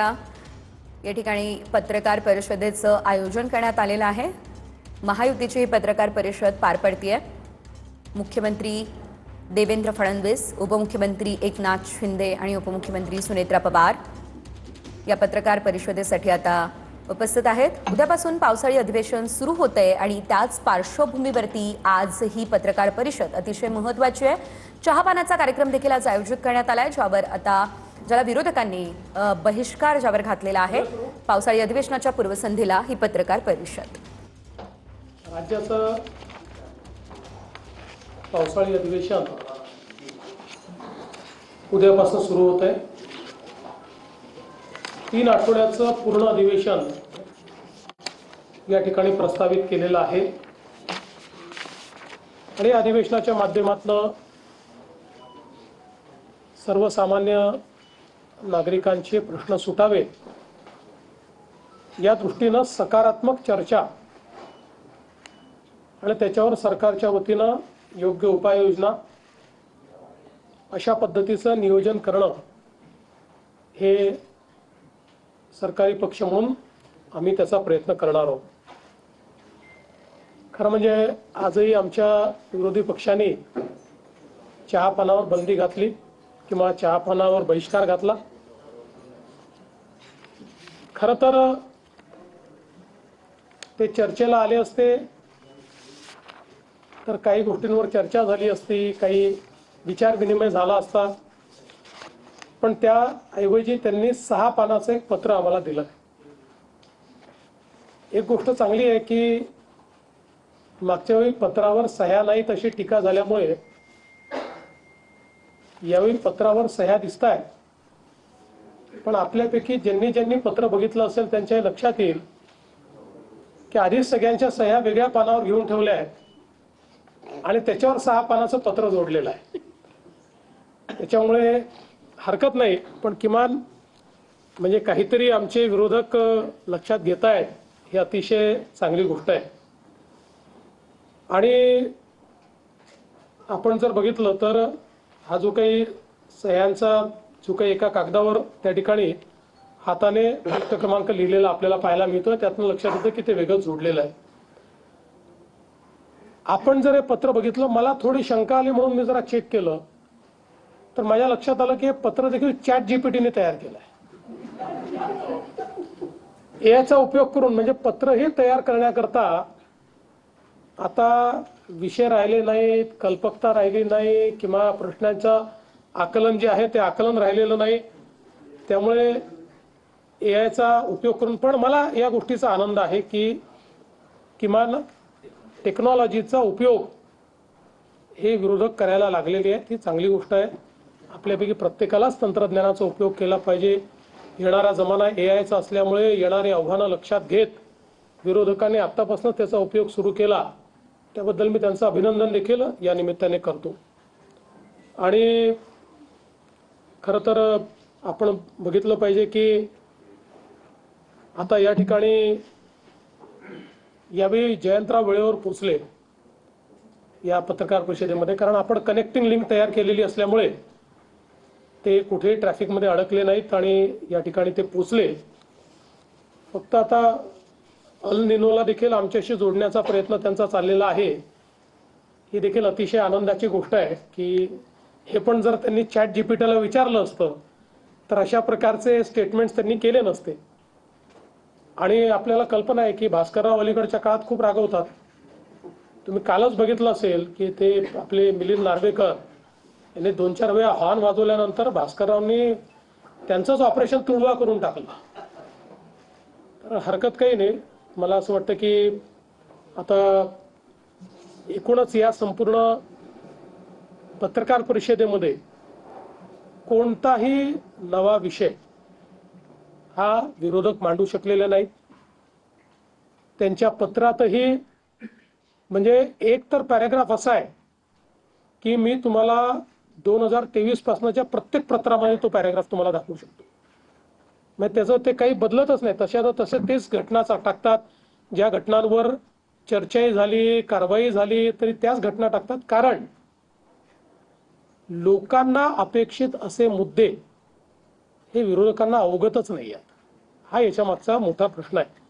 या ठिकाणी पत्रकार परिषदेचं आयोजन करण्यात आलेलं आहे। महायुतीची ही पत्रकार परिषद पार पडतीये। मुख्यमंत्री देवेंद्र फडणवीस, उपमुख्यमंत्री एकनाथ शिंदे आणि उपमुख्यमंत्री सुनेत्रा पवार या पत्रकार परिषदेसाठी आता उपस्थित आहेत। उद्यापासून पावसाळी अधिवेशन सुरू होतंय आणि त्याच पार्श्वभूमीवरती आज ही पत्रकार परिषद अतिशय महत्त्वाची आहे। चहापानाचा कार्यक्रम देखील आज आयोजित करण्यात आलाय, ज्याला विरोधकांनी बहिष्कार ज्यावर घातलेला आहे। पावसाळी अधिवेशनाच्या पूर्वसंध्येला ही पत्रकार परिषद। राज्याचं पावसाळी अधिवेशन उद्यापासून सुरू होत आहे। 3 आठवड्याचं पूर्ण अधिवेशन या ठिकाणी प्रस्तावित केलेलं आहे आणि अधिवेशनाच्या माध्यमातून सर्वसामान्य नागरिकांचे प्रश्न सुटावे या दृष्टीने सकारात्मक चर्चा आणि त्याच्यावर सरकारच्या वतीने योग्य उपाययोजना अशा पद्धतीचं नियोजन करणं हे सरकारी पक्ष म्हणून आम्ही त्याचा प्रयत्न करणार आहोत। खरं म्हणजे आजही आमच्या विरोधी पक्षांनी चहापानावर बंदी घातली किंवा चहापानावर बहिष्कार घातला। खरं तर ते चर्चेला आले असते तर काही गोष्टींवर चर्चा झाली असती, काही विचार विनिमय झाला असता, पण त्याऐवजी त्यांनी 6 पानाचं एक पत्र आम्हाला दिलं। एक गोष्ट चांगली आहे की मागच्या वेळी पत्रावर सह्या नाहीत अशी टीका झाल्यामुळे यावेळी पत्रावर सह्या दिसतायत, पण आपल्यापैकी ज्यांनी पत्र बघितलं असेल त्यांच्या लक्षात येईल की आधी सगळ्यांच्या सह्या वेगळ्या पानावर घेऊन ठेवल्या आहेत आणि त्याच्यावर 6 पानाचं पत्र जोडलेलं आहे। त्याच्यामुळे हरकत नाही, पण किमान म्हणजे काहीतरी आमचे विरोधक लक्षात घेत आहेत, ही अतिशय चांगली गोष्ट आहे। आणि आपण जर बघितलं तर हा जो काही सह्यांचा जो काही एका कागदावर त्या ठिकाणी हाताने पृष्ठ क्रमांक लिहिलेला आपल्याला पाहायला मिळतोय, त्यातून लक्षात येतं की ते वेगळं जोडलेलं आहे। आपण जर हे पत्र बघितलं, मला थोडी शंका आली म्हणून मी जरा चेक केलं तर माझ्या लक्षात आलं की हे पत्र देखील ChatGPT ने तयार केलं आहे। याचा उपयोग करून म्हणजे पत्र हे तयार करण्याकरता आता विषय राहिले नाहीत, कल्पकता राहिली नाही किंवा प्रश्नांचं आकलन जे आहे ते आकलन राहिलेलं नाही। त्यामुळे एआयचा उपयोग करून पण मला या गोष्टीचा आनंद आहे की किमान टेक्नॉलॉजीचा उपयोग हे विरोधक करायला लागलेले आहेत। ही चांगली गोष्ट आहे। आपल्यापैकी प्रत्येकालाच तंत्रज्ञानाचा उपयोग केला पाहिजे। येणारा जमाना एआयचा असल्यामुळे येणारी आव्हानं लक्षात घेत विरोधकांनी आतापासून त्याचा उपयोग सुरू केला, त्याबद्दल मी त्यांचं अभिनंदन देखील या निमित्ताने करतो। आणि खरं तर आपण बघितलं पाहिजे की आता या ठिकाणी यावेळी जयंतराव वेळेवर पोहोचले या पत्रकार परिषदेमध्ये, कारण आपण कनेक्टिंग लिंक तयार केलेली असल्यामुळे ते कुठेही ट्रॅफिकमध्ये अडकले नाहीत आणि या ठिकाणी ते पोहोचले। फक्त आता अल निनोला देखील आमच्याशी जोडण्याचा प्रयत्न त्यांचा चाललेला आहे। ही देखील अतिशय आनंदाची गोष्ट आहे की हे पण जर त्यांनी ChatGPTला विचारलं असतं तर अशा प्रकारचे स्टेटमेंट्स त्यांनी केले नसते। आणि आपल्याला कल्पना आहे की भास्करराव अलीकडच्या काळात खूप रागवतात। तुम्ही कालच बघितलं असेल की ते आपले मिलिंद नार्वेकर यांनी 2-4 वेळा हॉर्न वाजवल्यानंतर भास्कररावनी त्यांचंच ऑपरेशन तुडवा करून टाकलं। तर हरकत काही नाही। मला असं वाटतं की आता एकूणच या संपूर्ण पत्रकार परिषदेमध्ये कोणताही नवा विषय हा विरोधक मांडू शकलेले नाहीत। त्यांच्या पत्रातही म्हणजे एक तर पॅराग्राफ असा आहे की मी तुम्हाला 2023 पासूनच्या प्रत्येक पत्रामध्ये तो पॅराग्राफ तुम्हाला दाखवू शकतो। म्हणजे त्याचं ते काही बदलतच नाही, तसे तेच घटना टाकतात। ज्या घटनांवर चर्चाही झाली, कारवाई झाली तरी त्याच घटना टाकतात, कारण लोकांना अपेक्षित असे मुद्दे हे विरोधकांना अवगतच नाही आहेत। हा याच्या मागचा मोठा प्रश्न आहे.